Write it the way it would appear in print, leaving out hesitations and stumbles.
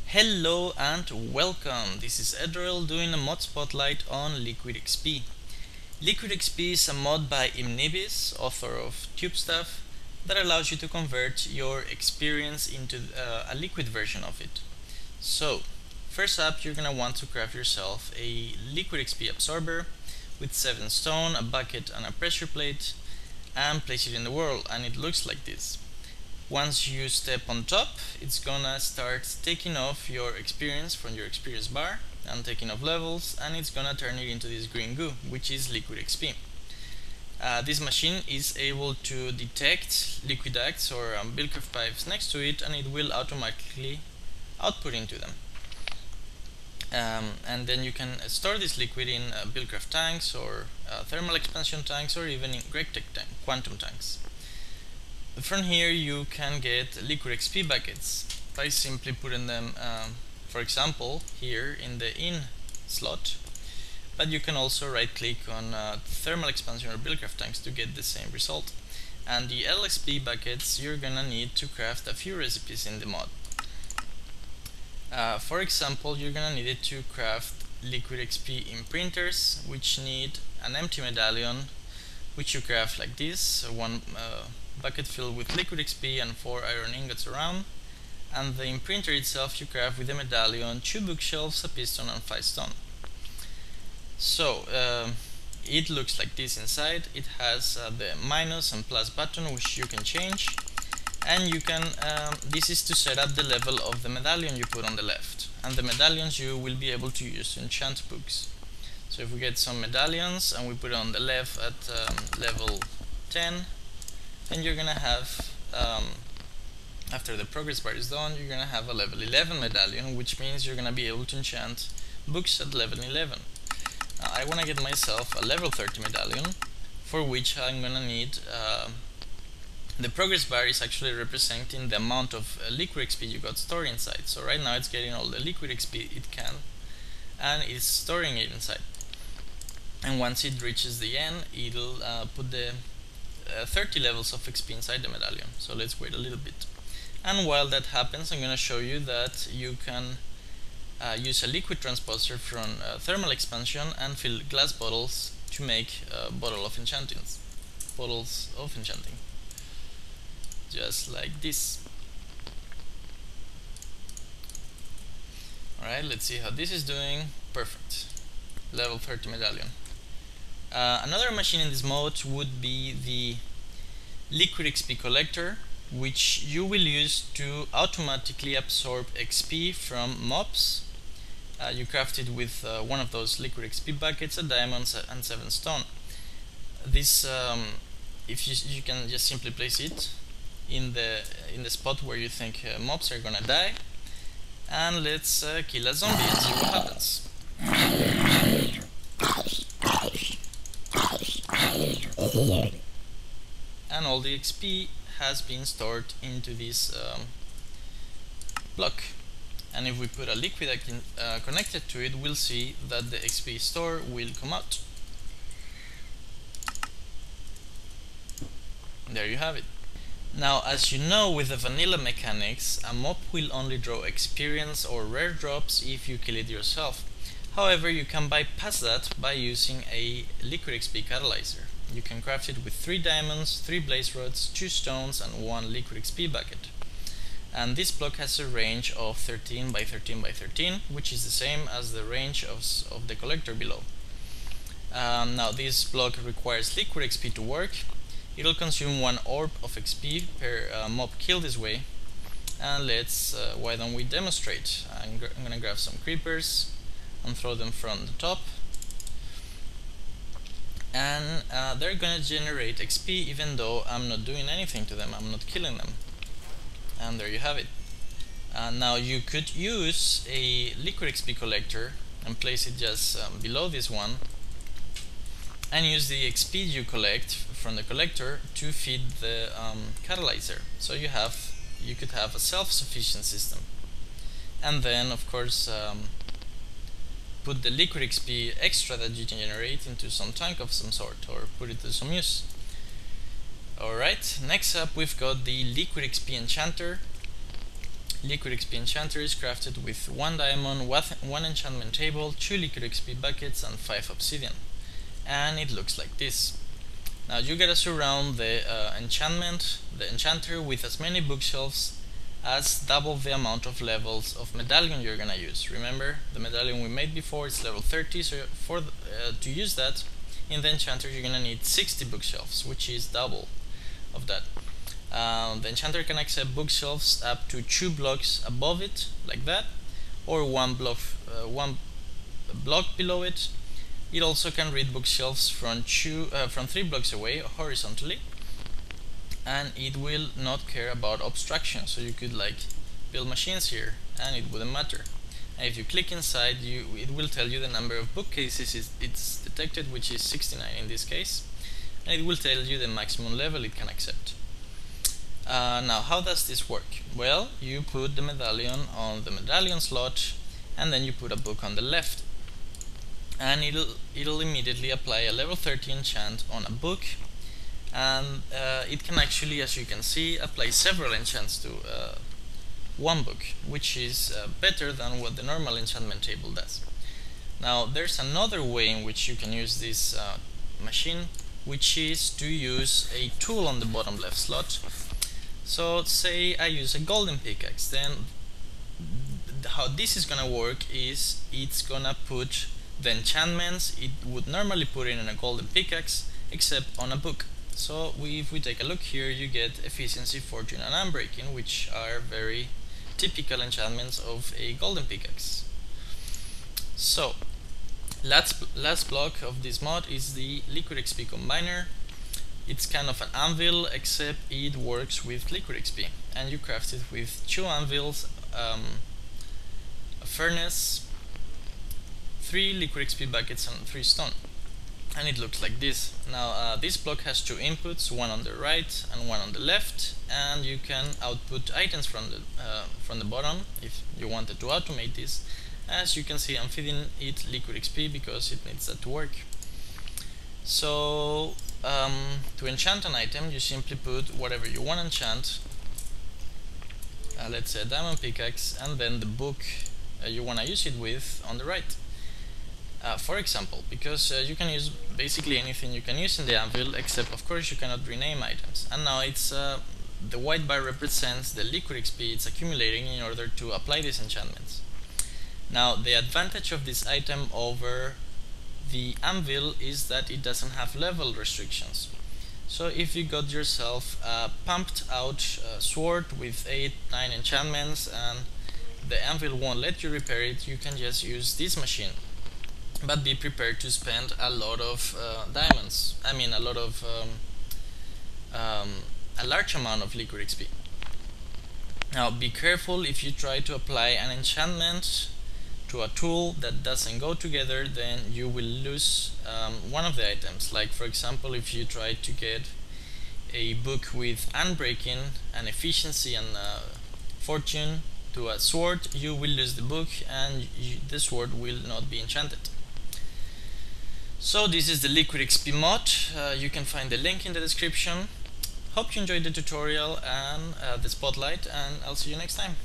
Hello and welcome. This is Edoreld doing a mod spotlight on Liquid XP. Liquid XP is a mod by Imnibis, author of Tube Stuff, that allows you to convert your experience into a liquid version of it. So, first up, you're gonna want to craft yourself a Liquid XP absorber with 7 stone, a bucket, and a pressure plate, and place it in the world, and it looks like this. Once you step on top, it's gonna start taking off your experience from your experience bar and taking off levels, and it's gonna turn it into this green goo, which is Liquid XP. This machine is able to detect liquid acts or buildcraft pipes next to it, and it will automatically output into them. And then you can store this liquid in buildcraft tanks or thermal expansion tanks, or even in Gregtech quantum tanks. From here you can get Liquid XP buckets by simply putting them, for example, here in the in slot, but you can also right click on thermal expansion or buildcraft tanks to get the same result. And the LXP buckets, you're gonna need to craft a few recipes in the mod. For example, you're gonna need it to craft Liquid XP imprinters, which need an empty medallion, which you craft like this, one bucket filled with Liquid XP and 4 iron ingots around, and the imprinter itself you craft with a medallion, 2 bookshelves, a piston, and 5 stone. So it looks like this inside. It has the minus and plus button, which you can change, and you can this is to set up the level of the medallion you put on the left, and the medallions you will be able to use to enchant books. So if we get some medallions and we put it on the left at level 10, then you're gonna have, after the progress bar is done, you're gonna have a level 11 medallion, which means you're gonna be able to enchant books at level 11. I wanna get myself a level 30 medallion, for which I'm gonna need, the progress bar is actually representing the amount of Liquid XP you got stored inside. So right now it's getting all the Liquid XP it can, and it's storing it inside. And once it reaches the end, it'll put the 30 levels of XP inside the medallion. So let's wait a little bit. And while that happens, I'm going to show you that you can use a liquid transposer from thermal expansion and fill glass bottles to make bottles of enchanting. Just like this. Alright, let's see how this is doing. Perfect. Level 30 medallion. Another machine in this mode would be the Liquid XP collector, which you will use to automatically absorb XP from mobs. You craft it with one of those Liquid XP buckets, a diamond, and 7 stone. This, if you can just simply place it in the spot where you think mobs are gonna die, and let's kill a zombie and see what happens. And all the XP has been stored into this block. And if we put a liquid connected to it, we'll see that the XP store will come out. There you have it. Now, as you know, with the vanilla mechanics, a mob will only draw experience or rare drops if you kill it yourself. However, you can bypass that by using a Liquid XP catalyzer. You can craft it with 3 diamonds, 3 blaze rods, 2 stones, and 1 Liquid XP bucket. And this block has a range of 13 by 13 by 13, which is the same as the range of the collector below. Now, this block requires Liquid XP to work. It'll consume 1 orb of XP per mob killed this way. And let's, why don't we demonstrate? I'm gonna grab some creepers and throw them from the top, and they're gonna generate XP even though I'm not doing anything to them, I'm not killing them. And there you have it. Now you could use a Liquid XP collector and place it just below this one, and use the XP you collect from the collector to feed the catalyzer. So you could have a self-sufficient system, and then of course put the Liquid XP extra that you can generate into some tank of some sort, or put it to some use. Alright, next up we've got the Liquid XP enchanter. Liquid XP enchanter is crafted with 1 diamond, 1 enchantment table, 2 liquid XP buckets and 5 obsidian. And it looks like this. Now you gotta surround the enchanter with as many bookshelves as double the amount of levels of medallion you're gonna use. Remember, the medallion we made before is level 30, so to use that in the enchanter you're gonna need 60 bookshelves, which is double of that. The enchanter can accept bookshelves up to 2 blocks above it, like that, or one block below it. It also can read bookshelves from 3 blocks away horizontally, and it will not care about obstruction. So you could like build machines here, and it wouldn't matter. And if you click inside, it will tell you the number of bookcases it's detected, which is 69 in this case, and it will tell you the maximum level it can accept. Now, how does this work? Well, you put the medallion on the medallion slot, and then you put a book on the left, and it'll immediately apply a level 30 enchant on a book, and it can actually, as you can see, apply several enchants to one book, which is better than what the normal enchantment table does. Now, there's another way in which you can use this machine, which is to use a tool on the bottom left slot. So say I use a golden pickaxe, then how this is gonna work is it's gonna put the enchantments it would normally put in a golden pickaxe, except on a book. So if we take a look here, you get efficiency, fortune and unbreaking, which are very typical enchantments of a golden pickaxe. So last block of this mod is the liquid XP combiner. It's kind of an anvil, except it works with liquid XP, and you craft it with 2 anvils, a furnace, 3 liquid XP buckets and 3 stone, and it looks like this. Now this block has 2 inputs, one on the right and one on the left, and you can output items from the bottom if you wanted to automate this. As you can see, I'm feeding it liquid XP because it needs that to work. So to enchant an item, you simply put whatever you want to enchant, let's say a diamond pickaxe, and then the book you want to use it with on the right. For example, because you can use basically anything you can use in the anvil, except of course you cannot rename items. And now it's the white bar represents the liquid XP it's accumulating in order to apply these enchantments. Now the advantage of this item over the anvil is that it doesn't have level restrictions. So if you got yourself a pumped out sword with 8-9 enchantments and the anvil won't let you repair it, you can just use this machine. But be prepared to spend a lot of diamonds. I mean a large amount of liquid XP. Now be careful if you try to apply an enchantment to a tool that doesn't go together, then you will lose one of the items. Like for example, if you try to get a book with unbreaking and efficiency and fortune to a sword, you will lose the book and the sword will not be enchanted. So this is the liquid XP mod. You can find the link in the description. Hope you enjoyed the tutorial and the spotlight, and I'll see you next time.